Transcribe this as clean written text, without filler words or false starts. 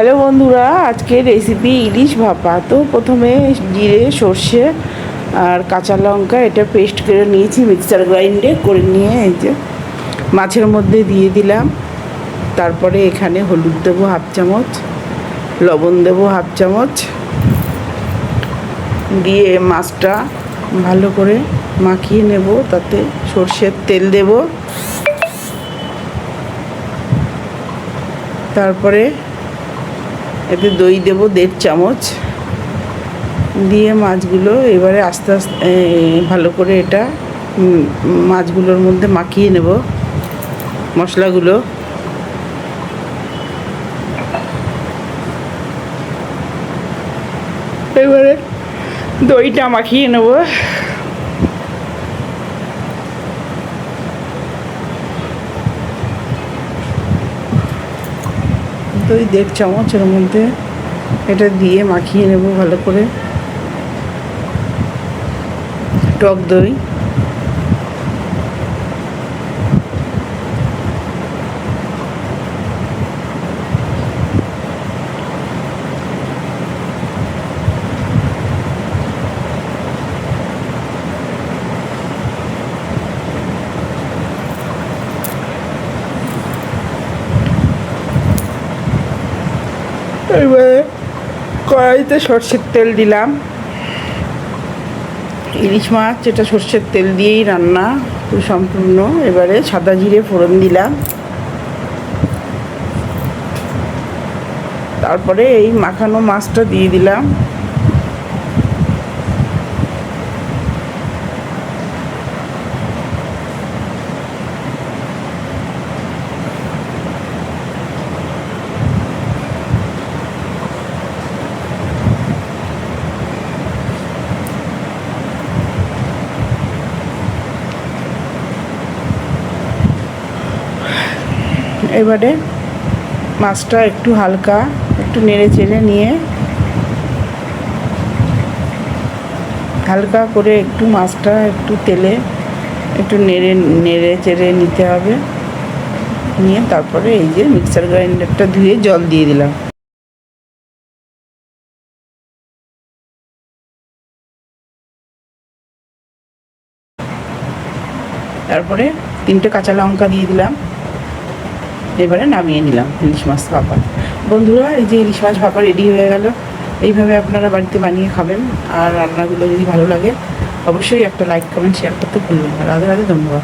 Hello বন্ধুরা, আজকের recipe ইলিশ ভাপা। তো প্রথমে জিরে, সর্ষে আর কাঁচা লঙ্কা এটা পেস্ট করে নিয়েছি, মিক্সার গ্রাইন্ডে করে নিয়ে এই যে মাছের মধ্যে দিয়ে দিলাম। তারপরে এখানে হলুদ দেবো হাফ চামচ, লবণ দেবো হাফ চামচ, দিয়ে মাছটা ভালো করে মাখিয়ে নেব। তাতে সর্ষের তেল দেব, তারপরে এতে দই দেবো 1.5 চামচ, দিয়ে মাছগুলো এবারে আস্তে আস্তে ভালো করে এটা মাছগুলোর মধ্যে মাখিয়ে নেব মশলাগুলো। এবারে দইটা মাখিয়ে নেব। দই 1.5 চামচের মধ্যে এটা দিয়ে মাখিয়ে নেব ভালো করে। টক দই, এবারে কড়াইতে সর্ষের তেল দিলাম। ইলিশ মাছ এটা সর্ষের তেল দিয়েই রান্না সম্পূর্ণ। এবারে সাদা জিরে ফোড়ন দিলাম, তারপরে এই মাখানো মাছটা দিয়ে দিলাম। এবারে মাছটা একটু হালকা একটু নেড়ে চেড়ে নিয়ে হালকা করে একটু মাছটা একটু তেলে একটু নেড়ে চেড়ে নিতে হবে। নিয়ে তারপরে এই যে মিক্সার গ্রাইন্ডারটা ধুয়ে জল দিয়ে দিলাম। তারপরে 3টে কাঁচা লঙ্কা দিয়ে দিলাম। এবারে নামিয়ে নিলাম ইলিশ মাছ ভাপা। বন্ধুরা, এই যে ইলিশ মাছ ভাপা রেডি হয়ে গেল। এইভাবে আপনারা বাড়িতে বানিয়ে খাবেন। আর রান্নাগুলো যদি ভালো লাগে অবশ্যই একটা লাইক, কমেন্ট, শেয়ার করতে ভুলবেন না। রাধে রাধে, ধন্যবাদ।